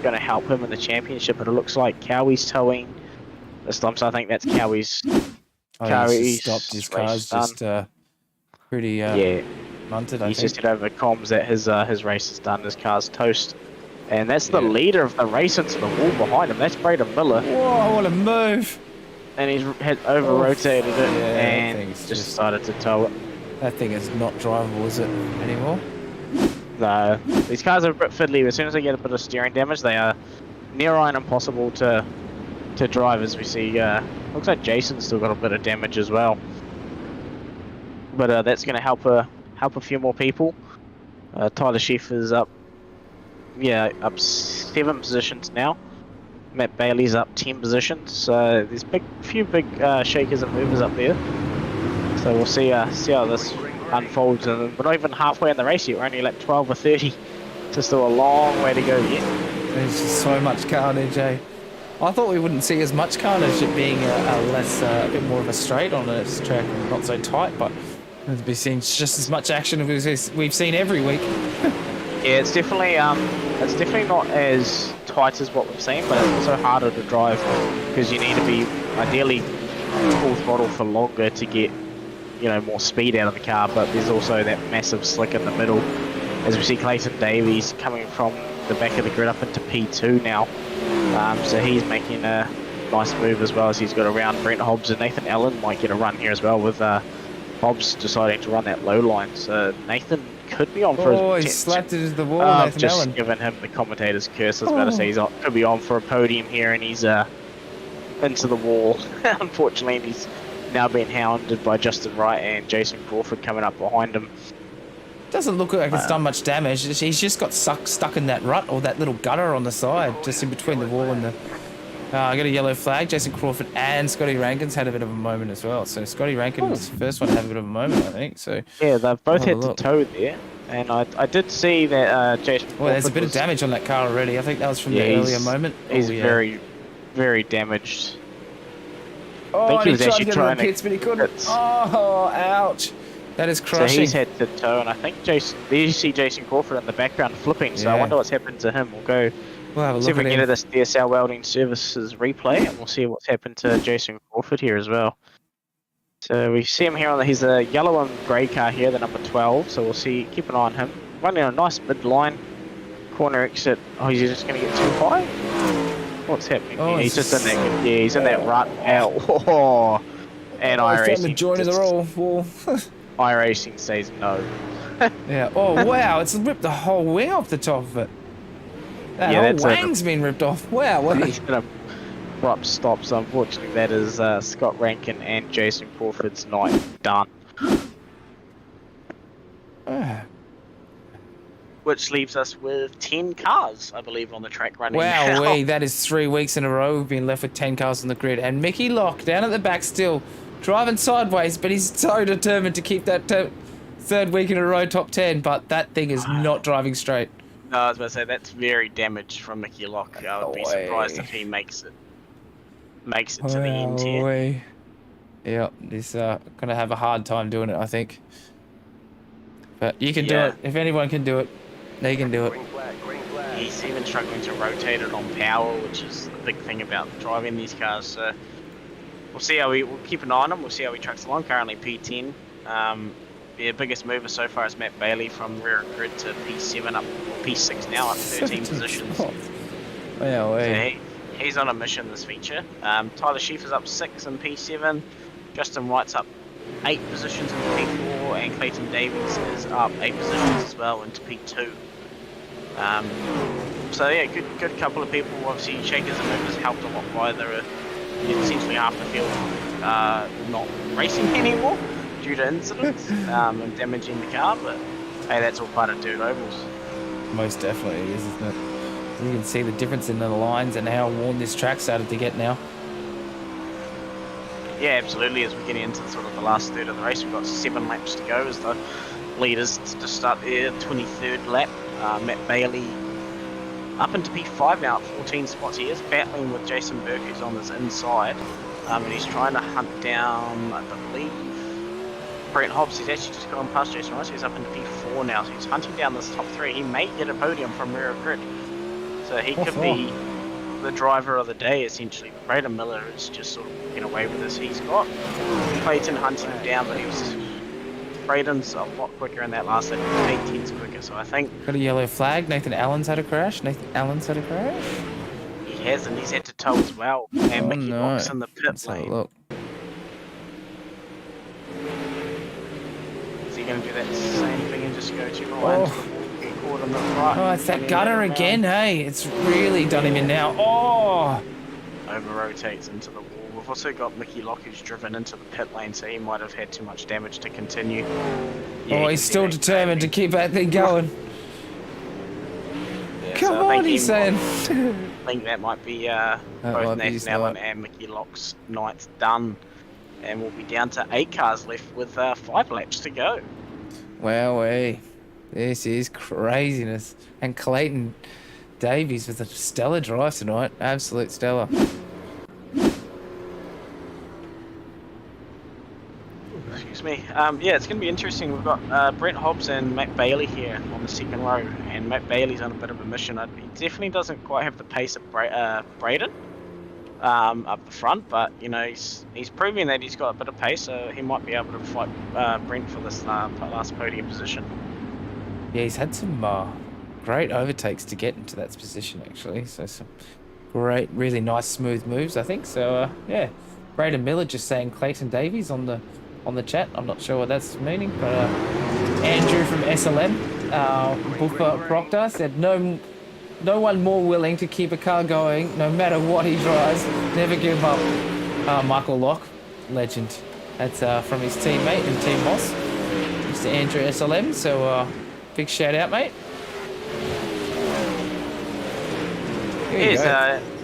Going to help him in the championship, but it looks like Cowie's towing this time, so I think that's Cowie's. Cowie's stopped. His car's just pretty munted, I think. He's just hit over comms that his race is done. His car's toast. And that's the leader of the race into the wall behind him. That's Braden Miller. Whoa, what a move! And he's over-rotated it and just decided to tow it. That thing is not drivable, is it, anymore? No. These cars are a bit fiddly. As soon as they get a bit of steering damage, they are near on impossible to drive, as we see. Looks like Jason's still got a bit of damage as well. But that's going to help a few more people. Tyler Sheaf is up yeah, up 7 positions now. Matt Bailey's up 10 positions. So there's few big shakers and movers up there. So we'll see how this unfolds. And we're not even halfway in the race yet. We're only like 12 or 30. So still a long way to go yet. There's just so much carnage, eh? I thought we wouldn't see as much carnage, it being a bit more of a straight on this track, and not so tight, but there's been seen just as much action as we've seen every week. Yeah, it's definitely not as tight as what we've seen, but it's also harder to drive because you need to be ideally full throttle for longer to get, you know, more speed out of the car. But there's also that massive slick in the middle, as we see Clayton Davies coming from the back of the grid up into P2 now. So he's making a nice move as well, as he's got around Brent Hobbs, and Nathan Allen might get a run here as well with Hobbs deciding to run that low line. So Nathan could be on for his... Oh, he slapped it into the wall, Nathan just Allen. given him the commentator's curse. I was about to say could be on for a podium here, and he's into the wall, unfortunately, and he's now being hounded by Justin Wright and Jason Crawford coming up behind him. Doesn't look like it's done much damage. He's just got stuck in that rut or that little gutter on the side, just in between the wall and the... I got a yellow flag. Jason Crawford and Scotty Rankin's had a bit of a moment as well. So Scotty Rankin was the first one to have a bit of a moment, I think. So yeah, they've both had to tow there. And I did see that Jason Crawford... Well, there's a bit of damage on that car already. I think that was from the earlier moment. He's very, very damaged. Oh, and he tried to get in the pits, but he couldn't. Oh, ouch. That is crushing. So he's had to tow, and I think there you see Jason Crawford in the background flipping, so I wonder what's happened to him. We'll go see if we can get to this DSL Welding Services replay, and we'll see what's happened to Jason Crawford here as well. So we see him here he's a yellow and grey car here, the number 12, so we'll keep an eye on him. Running a nice mid-line corner exit. Oh, he's just going to get too high? What's happening? Oh, he's just in that, he's in that rut. Ow. And iRacing. The joint of the wall. iRacing says no. Yeah. Oh, wow. It's ripped the whole wing off the top of it. That whole wing's been ripped off. Wow. He's going to abrupt stop. So unfortunately, that is Scott Rankin and Jason Crawford's night done. Which leaves us with 10 cars, I believe, on the track running. Wow, that is 3 weeks in a row we've been left with 10 cars on the grid. And Mickey Locke down at the back still driving sideways, but he's so determined to keep that third week in a row top 10, but that thing is not driving straight. No, I was about to say, that's very damaged from Mickey Locke. I would be surprised if he makes it to the end here. Yeah, he's going to have a hard time doing it, I think. But you can do it. If anyone can do it, they can do it. He's even struggling to rotate it on power, which is the big thing about driving these cars. So we'll see we'll keep an eye on him. We'll see how he trucks along. Currently P10. The biggest mover so far is Matt Bailey from rear grid to P7 up, P6 now, up 13 positions. So he's on a mission this feature. Tyler Schieffer's up 6 in P7. Justin Wright's up 8 positions in P4, and Clayton Davies is up 8 positions as well into P2. So yeah, good couple of people. Obviously, shakers and movers helped a lot by essentially half the field not racing anymore due to incidents and damaging the car. But hey, that's all part of dirt ovals. Most definitely is, isn't it? You can see the difference in the lines and how worn this track started to get now. Yeah, absolutely. As we get into sort of the last third of the race, we've got 7 laps to go as the leaders to start their 23rd lap. Matt Bailey up into P5 now at 14 spots. He is battling with Jason Burke, who's on his inside, and he's trying to hunt down, I believe, Brent Hobbs. He's actually just gone past Jason Rice. He's up into P4 now, so he's hunting down this top 3. He may get a podium from rear of grid, so he could be the driver of the day, essentially. Braden Miller is just sort of walking away with this. He's got Clayton hunting him down, but Braden's a lot quicker in that last lap. He was 8 tenths quicker, so I think... Got a yellow flag. Nathan Allen's had a crash. He has, and he's had to tow as well. And Mickey Locke's in the pit lane. Look. Is he going to do that same thing and just go too right? Get caught on the right. Oh, it's that gutter again, hey. It's really done him in now. Oh! Over rotates into the wall. We've also got Mickey Locke, who's driven into the pit lane, so he might have had too much damage to continue. Yeah, he's still determined to keep that thing going. Yeah. Come So I on, he's saying. think that might be might both be his Nathan Allen night. and Mickey Lock's nights done. And we'll be down to 8 cars left with 5 laps to go. Wowee. This is craziness. And Clayton Davies with a stellar drive tonight. Absolute stellar. Excuse me. Yeah, it's going to be interesting. We've got Brent Hobbs and Matt Bailey here on the second row. And Matt Bailey's on a bit of a mission. He definitely doesn't quite have the pace of Braden up the front. But, you know, he's proving that he's got a bit of pace. So he might be able to fight Brent for this last podium position. Yeah, he's had some great overtakes to get into that position, actually. So some great, really nice, smooth moves, I think. So, yeah. Braden Miller just saying Clayton Davies on the chat. I'm not sure what that's meaning, but Andrew from SLM, Booker Proctor said no one more willing to keep a car going no matter what he drives. Never give up. Michael Locke, legend. That's from his teammate and Team Moss, Mr. Andrew SLM. So big shout out, mate. He's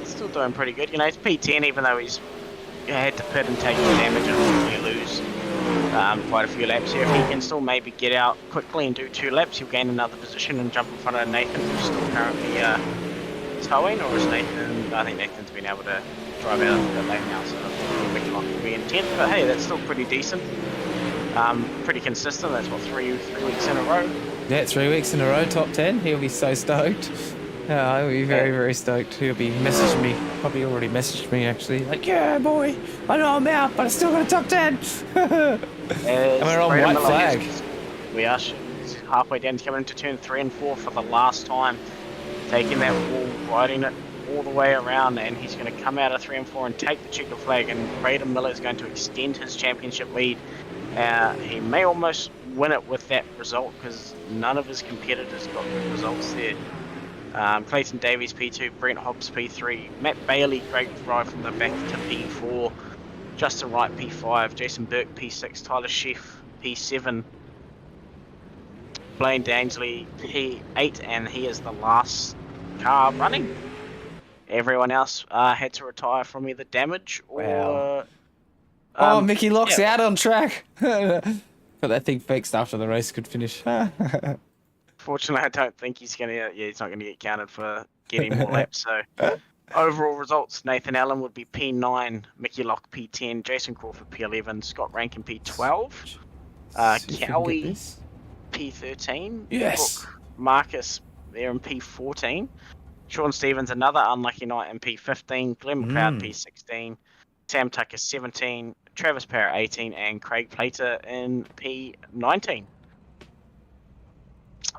still doing pretty good. You know, it's P10, even though he's had to pit and take the damage and hopefully lose quite a few laps here. If he can still maybe get out quickly and do 2 laps, he'll gain another position and jump in front of Nathan, who's still currently towing, or is Nathan? I think Nathan's been able to drive out of the lane now, so Mickey Lock will be in 10th. But hey, that's still pretty decent. Pretty consistent. That's what, 3 weeks in a row. Yeah, 3 weeks in a row, top 10. He'll be so stoked. He'll be very, very stoked. He'll be messaging me. Probably already messaged me, actually. Like, yeah, boy, I know I'm out, but I still got a top 10. And we're on white flag. We are halfway down, coming into turn 3 and 4 for the last time. Taking that wall, riding it all the way around, and he's going to come out of 3 and 4 and take the checker flag, and Braden Miller is going to extend his championship lead. He may almost win it with that result, because none of his competitors got good results there. Clayton Davies P2, Brent Hobbs P3, Matt Bailey, great drive from the back to P4, Justin Wright P5, Jason Burke P6, Tyler Sheff P7, Blaine Dansley P8, and he is the last car running. Everyone else had to retire from either damage or... Mickey Lock's out on track. Got that thing fixed after the race could finish. Fortunately, I don't think he's gonna. Yeah, he's not gonna get counted for getting more laps. So, overall results: Nathan Allen would be P9, Mickey Lock P10, Jason Crawford P11, Scott Rankin P12, Cowie P13, yes, Brooke Marcus there in P14, Sean Stevens another unlucky night in P15, Glenn McLeod P16, Sam Tucker 17, Travis Power 18, and Craig Plater in P19.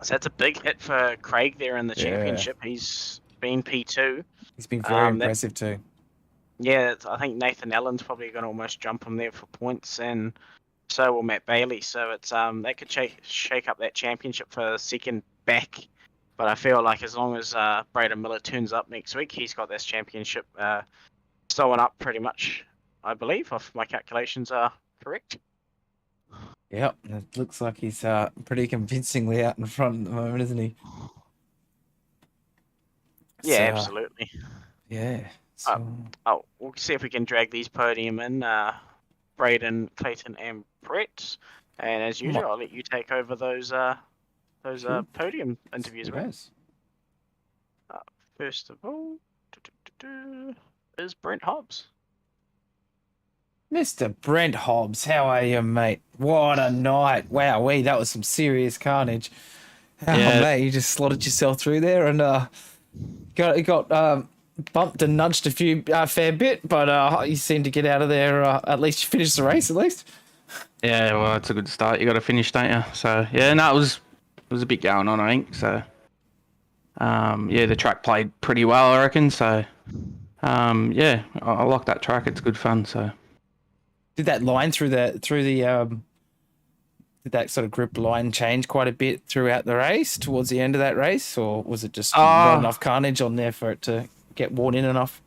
So that's a big hit for Craig there in the championship. He's been P2. He's been very impressive too. Yeah, I think Nathan Allen's probably going to almost jump him there for points, and so will Matt Bailey. So it's that could shake up that championship for second back. But I feel like as long as Braden Miller turns up next week, he's got this championship stolen up pretty much, I believe, if my calculations are correct. Yep, it looks like he's pretty convincingly out in front at the moment, isn't he? Yeah, so, absolutely. Yeah. So... we'll see if we can drag these podium in, Braden, Clayton, and Brett. And as usual, I'll let you take over those podium interviews. First of all, is Brent Hobbs. Mr. Brent Hobbs, how are you, mate? What a night. Wowee, that was some serious carnage. Mate, you just slotted yourself through there and got bumped and nudged a fair bit, but you seemed to get out of there. At least you finished the race, at least. Yeah, well, it's a good start. You got to finish, don't you? So, yeah, no, it was a bit going on, I think. So, the track played pretty well, I reckon. So, I like that track. It's good fun, so... Did that line through the did that sort of grip line change quite a bit throughout the race towards the end of that race, or was it just not enough carnage on there for it to get worn in enough?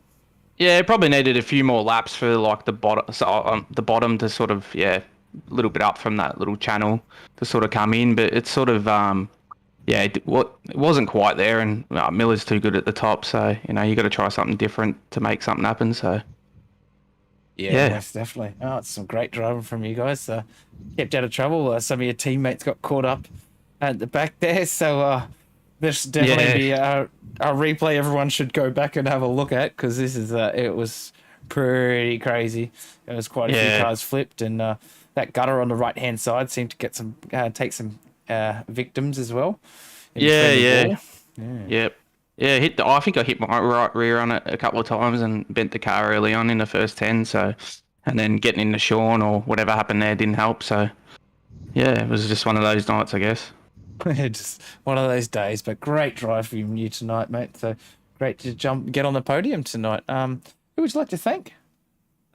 Yeah, it probably needed a few more laps for like the bottom to sort of a little bit up from that little channel to sort of come in, but it's sort of yeah, it wasn't quite there, and Miller's too good at the top, so you got to try something different to make something happen. So Yeah, yeah, most definitely. Oh, it's some great driving from you guys. Kept out of trouble. Some of your teammates got caught up at the back there, so this definitely yeah, be a replay everyone should go back and have a look at, because this is it was pretty crazy. There was quite a few yeah, cars flipped, and that gutter on the right hand side seemed to get some take some victims as well. in yeah, between the yeah, wall. Yeah. yep. Yeah, I think I hit my right rear on it a couple of times and bent the car early on in the first 10. So, and then getting into Sean or whatever happened there didn't help. So, yeah, it was just one of those nights, I guess. Just one of those days, but great drive from you tonight, mate. So great to get on the podium tonight. Who would you like to thank?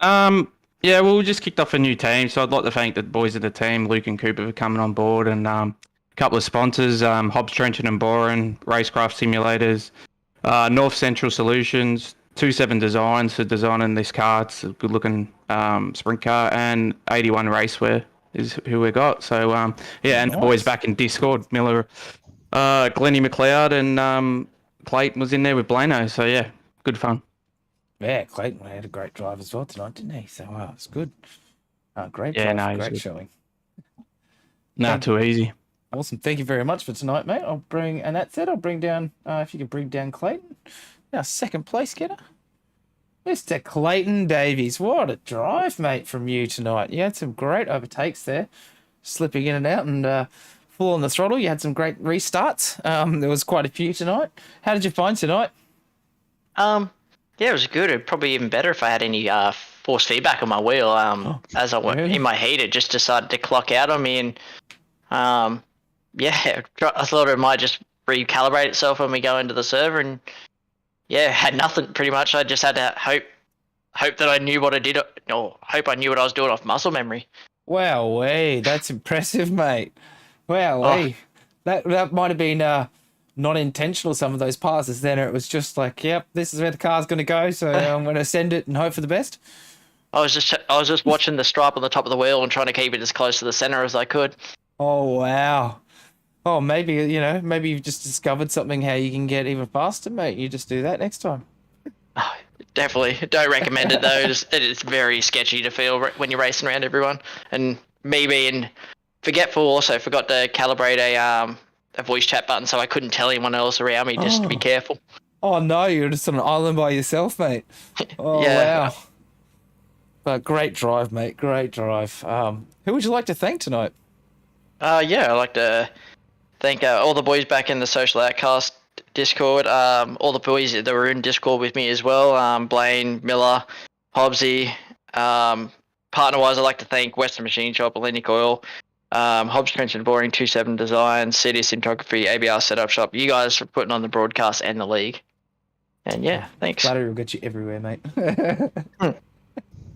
Yeah, well, we just kicked off a new team, so I'd like to thank the boys of the team, Luke and Cooper, for coming on board, and a couple of sponsors, Hobbs, Trenchard and Boren, Racecraft Simulators, North Central Solutions, 27 Designs for designing this car. It's a good-looking sprint car, and 81 Racewear is who we got. So, yeah, and Nice. the boys back in Discord, Miller, Glennie McLeod, and Clayton was in there with Blano. So, yeah, good fun. Yeah, Clayton had a great drive as well tonight, didn't he? So wow, it's good. Great Yeah, drive, no, he's great good. showing. Not too easy. Awesome. Thank you very much for tonight, mate. I'll bring down if you can bring down Clayton. Now, second place getter. Mr. Clayton Davies. What a drive, mate, from you tonight. You had some great overtakes there, slipping in and out and full on the throttle. You had some great restarts. There was quite a few tonight. How did you find tonight? Yeah, it was good. It'd probably even better if I had any force feedback on my wheel. As I went really? in my heat, it just decided to clock out on me, and yeah, I thought it might just recalibrate itself when we go into the server, and yeah, had nothing pretty much. I just had to hope that I knew what I did, or hope I knew what I was doing off muscle memory. Wow, that's impressive, mate. Wow, that might have been not intentional, some of those passes. Then it was just like, yep, this is where the car's going to go, so I'm going to send it and hope for the best. I was just watching the stripe on the top of the wheel and trying to keep it as close to the center as I could. Oh wow. Oh, maybe you've just discovered something how you can get even faster, mate. You just do that next time. Oh, definitely don't recommend it though. It's very sketchy to feel when you're racing around everyone, and me being forgetful also forgot to calibrate a voice chat button, so I couldn't tell anyone else around me just to be careful. Oh no, you're just on an island by yourself, mate. Oh Yeah. wow. But great drive, mate. Great drive. Who would you like to thank tonight? Yeah, I'd like to thank all the boys back in the Social Outcast Discord, all the boys that were in Discord with me as well, Blaine, Miller, Hobbsy. Partner-wise, I'd like to thank Western Machine Shop, Atlantic Oil, Hobbs, Trench and Boring, 27 Design, CD Syntography, ABR Setup Shop. You guys for putting on the broadcast and the league. And yeah, thanks. Flattery will get you everywhere, mate.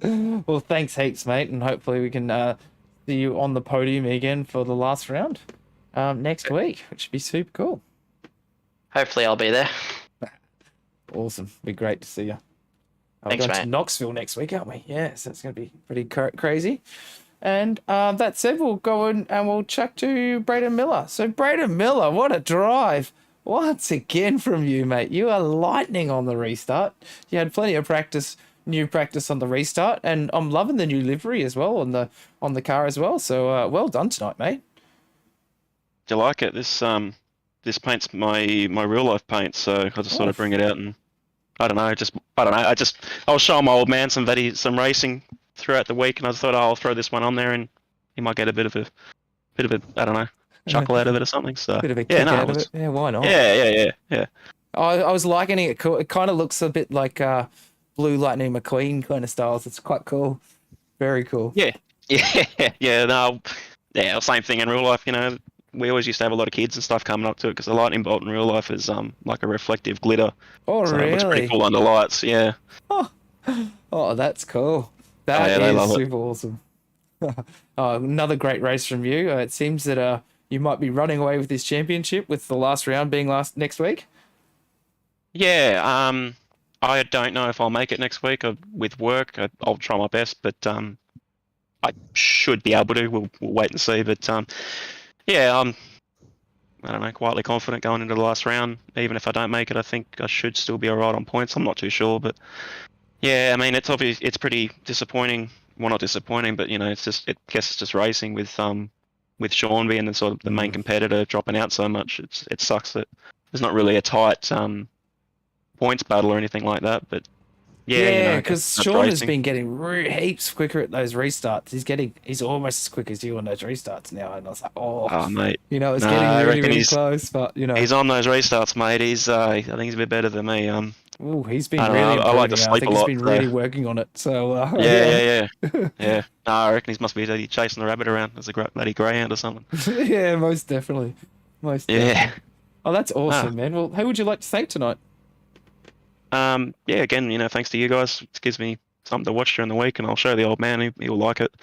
Well, thanks heaps, mate, and hopefully we can see you on the podium again for the last round next week, which would be super cool. Hopefully I'll be there. Awesome. Be great to see you. Thanks, we're going to mate. Knoxville next week, aren't we? Yeah, so it's going to be pretty crazy. And that said, we'll go in and we'll chuck to Braden Miller. So, Braden Miller, what a drive. Once again from you, mate. You are lightning on the restart. You had plenty of new practice on the restart, and I'm loving the new livery as well on the car as well. So, well done tonight, mate. Do you like it? This paint's my real life paint, so I just thought I'd bring it out, and I don't know. I was showing my old man some racing throughout the week, and I just thought, I'll throw this one on there, and he might get a bit of a I don't know, chuckle out of it or something. So Bit of a kick out of it. Yeah, why not? Yeah. I was liking it. It kind of looks a bit like Blue Lightning McQueen kind of styles. It's quite cool. Very cool. Yeah. No, yeah. Same thing in real life. We always used to have a lot of kids and stuff coming up to it because the lightning bolt in real life is like a reflective glitter. Oh, so really? It looks pretty cool under lights. Yeah. Oh, that's cool. That they is love it. super awesome. Another great race from you. It seems that you might be running away with this championship with the last round being next week. Yeah. I don't know if I'll make it next week with work. I'll try my best, but I should be able to. We'll wait and see. But yeah, I don't know, quietly confident going into the last round. Even if I don't make it, I think I should still be alright on points. I'm not too sure, but yeah, I mean, it's obvious. It's pretty disappointing. Well, not disappointing, but it's just. I guess it's just racing with Sean being the sort of the main competitor dropping out so much. It sucks that there's not really a tight points battle or anything like that. But yeah, because Sean has been getting heaps quicker at those restarts. He's almost as quick as you on those restarts now, and I was like, oh mate, it's getting really close. But he's on those restarts, mate. I think he's a bit better than me. He's been really. I like to sleep I think a lot, he's been really working on it. So yeah. No, I reckon he must be chasing the rabbit around as a bloody greyhound or something. Yeah, most definitely. Yeah. Oh, that's awesome, man. Well, who would you like to thank tonight? Again, thanks to you guys. It gives me something to watch during the week, and I'll show the old man. He'll like it.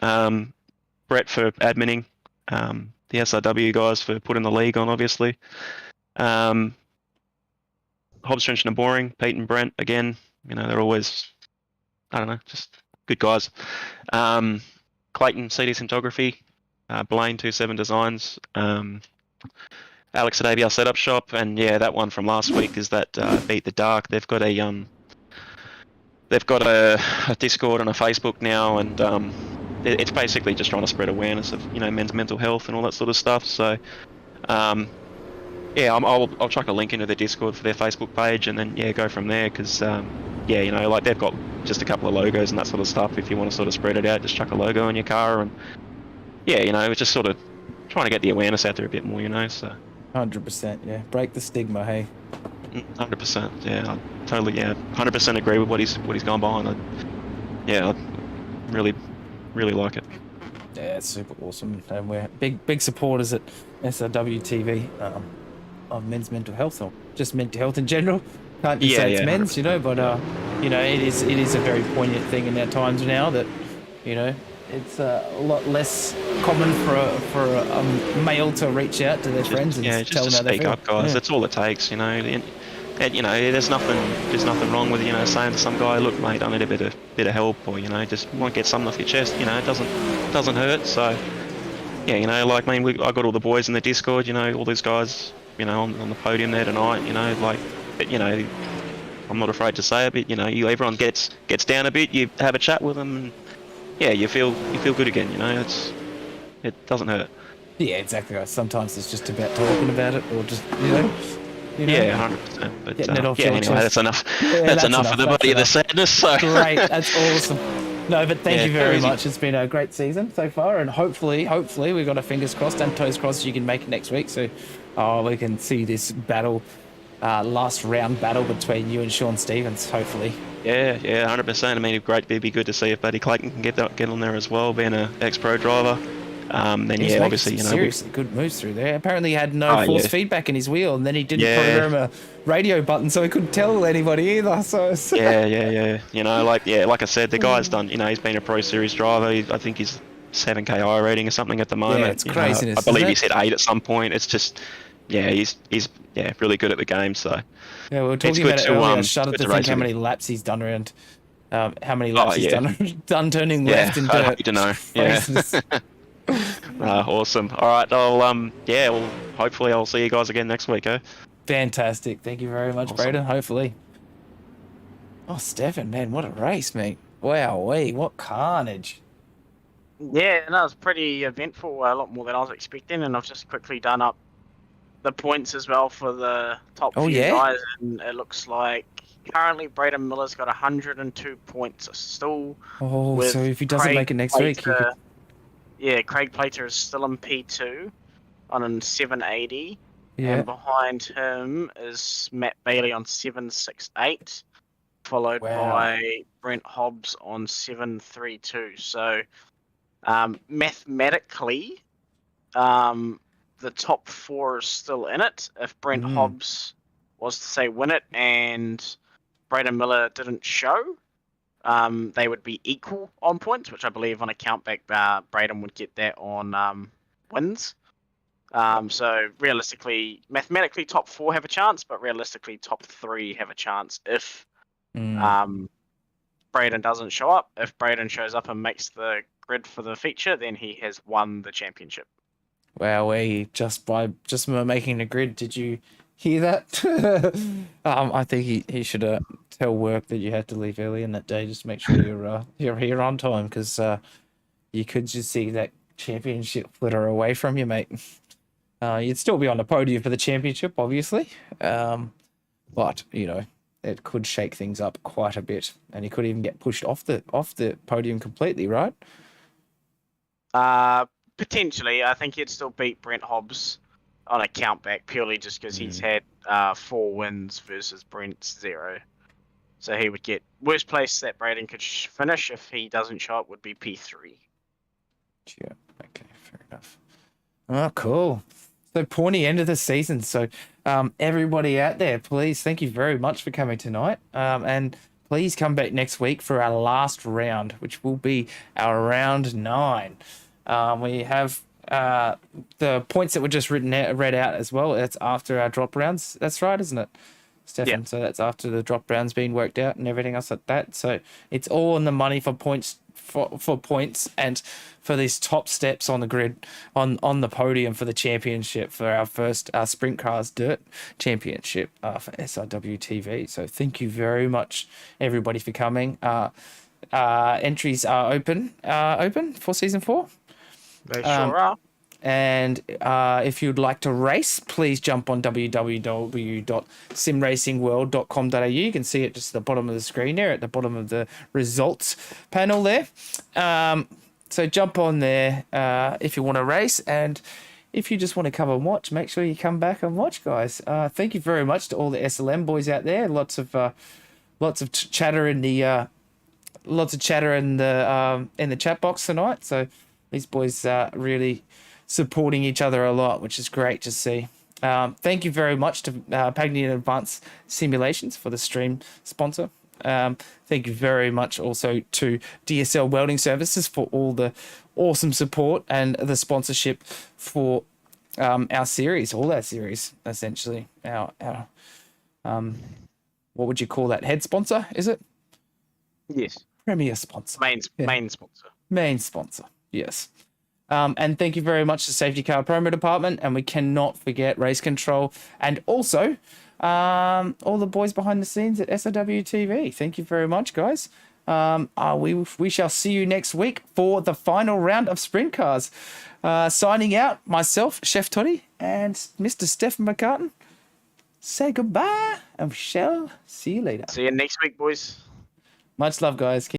Brett for adminning. The SRW guys for putting the league on, obviously. Hobbs, Trench and Boring. Pete and Brent, again, they're always, I don't know, just good guys. Clayton, CD Cinematography. Blaine, 27 Designs. Alex at ABR Setup Shop, and that one from last week is that Beat the Dark. They've got a Discord and a Facebook now, and it's basically just trying to spread awareness of men's mental health and all that sort of stuff. So I'll chuck a link into the Discord for their Facebook page, and then go from there, because like they've got just a couple of logos and that sort of stuff. If you want to sort of spread it out, just chuck a logo on your car, and it's just sort of trying to get the awareness out there a bit more, so. 100%, yeah. Break the stigma, hey. 100%, yeah. I totally, 100% agree with what he's gone behind. I really like it. Yeah, it's super awesome, and we're big supporters at SRW TV of men's mental health, or just mental health in general. Can't just say it's men's, 100%. But it is a very poignant thing in our times now that it's a lot less common for a male to reach out to their friends and tell them how they feel. Speak up, guys. That's all it takes, And there's nothing wrong with saying to some guy, look, mate, I need a bit of help, or just want to get something off your chest. It doesn't hurt. So I got all the boys in the Discord. All these guys, on the podium there tonight. I'm not afraid to say it, but everyone gets down a bit. You have a chat with them. And, you feel good again. It doesn't hurt. Yeah, exactly. Sometimes it's just about talking about it, or just 100%. But anyway, that's enough. That's enough for the body of the sadness. So great, that's awesome. No, but thank you very much. It's been a great season so far, and hopefully we've got our fingers crossed and toes crossed you can make it next week, so we can see this battle, last round battle between you and Sean Stevens, hopefully. Yeah, 100%. I mean, it'd be good to see if Buddy Clayton can get on there as well, being an ex-pro driver. Then He's obviously, seriously good moves through there. Apparently, he had no force feedback in his wheel, and then he didn't program a radio button, so he couldn't tell anybody either. So like I said, the guy's done. He's been a Pro Series driver. I think he's 7K I rating or something at the moment. Yeah, it's craziness. I believe he said 8 at some point. It's just, he's really good at the game. So we were talking about it earlier. I shudder to think how many laps he's done around. How many laps he's done turning left in dirt. I'd hate to know. Awesome. All right. Hopefully I'll see you guys again next week, eh? Fantastic. Thank you very much, Braden. Hopefully. Oh, Stefan, man, what a race, mate. Wow, what carnage. Yeah, that was pretty eventful, a lot more than I was expecting, and I've just quickly done up the points as well for the top few guys, and it looks like currently Braden Miller's got 102 points still. Oh, so if he doesn't make it next week, he could... Yeah, Craig Plater is still in P2 on 780. Yeah. And behind him is Matt Bailey on 768, followed by Brent Hobbs on 732. So mathematically, the top 4 is still in it. If Brent Hobbs was to say win it and Braden Miller didn't show, they would be equal on points, which I believe on a countback, Braden would get that on wins. So realistically, mathematically, top 4 have a chance, but realistically, top 3 have a chance if Braden doesn't show up. If Braden shows up and makes the grid for the feature, then he has won the championship. just by making the grid. Did you hear that? I think he should tell work that you had to leave early in that day. Just make sure you're here on time, because you could just see that championship flitter away from you, mate. You'd still be on the podium for the championship, obviously, but it could shake things up quite a bit, and he could even get pushed off the podium completely, right? Potentially, I think he'd still beat Brent Hobbs on a countback, purely just because he's had 4 wins versus Brent's 0. So he would get worst place that Braden could finish if he doesn't show up would be P3. Yeah. Okay. Fair enough. Oh, cool. So pointy end of the season. So everybody out there, please, thank you very much for coming tonight. And please come back next week for our last round, which will be our round 9. We have the points that were just read out as well. That's after our drop rounds. That's right, isn't it, Stefan? Yeah. So that's after the drop rounds being worked out and everything else like that. So it's all in the money for points for points and for these top steps on the grid on the podium for the championship, for our first Sprintcars Dirt Championship for SRW TV. So thank you very much, everybody, for coming. Entries are open for season 4. They sure are. And if you'd like to race, please jump on www.simracingworld.com.au. You can see it just at the bottom of the screen there, at the bottom of the results panel there. So jump on there if you want to race, and if you just want to come and watch, make sure you come back and watch, guys. Thank you very much to all the SLM boys out there. Lots of chatter in the chat box tonight. So these boys really supporting each other a lot, which is great to see. Thank you very much to Pagnian Advanced Simulations for the stream sponsor. Thank you very much also to DSL Welding Services for all the awesome support and the sponsorship for our series, all our series, essentially. Our what would you call that? Head sponsor, is it? Yes. Premier sponsor. Main sponsor. Main sponsor, yes. And thank you very much to Safety Car Promo Department, and we cannot forget Race Control, and also all the boys behind the scenes at SRW TV. Thank you very much, guys. We shall see you next week for the final round of Sprint Cars. Signing out, myself, Chef Toddy, and Mr. Stephen McCartan. Say goodbye, and we shall see you later. See you next week, boys. Much love, guys.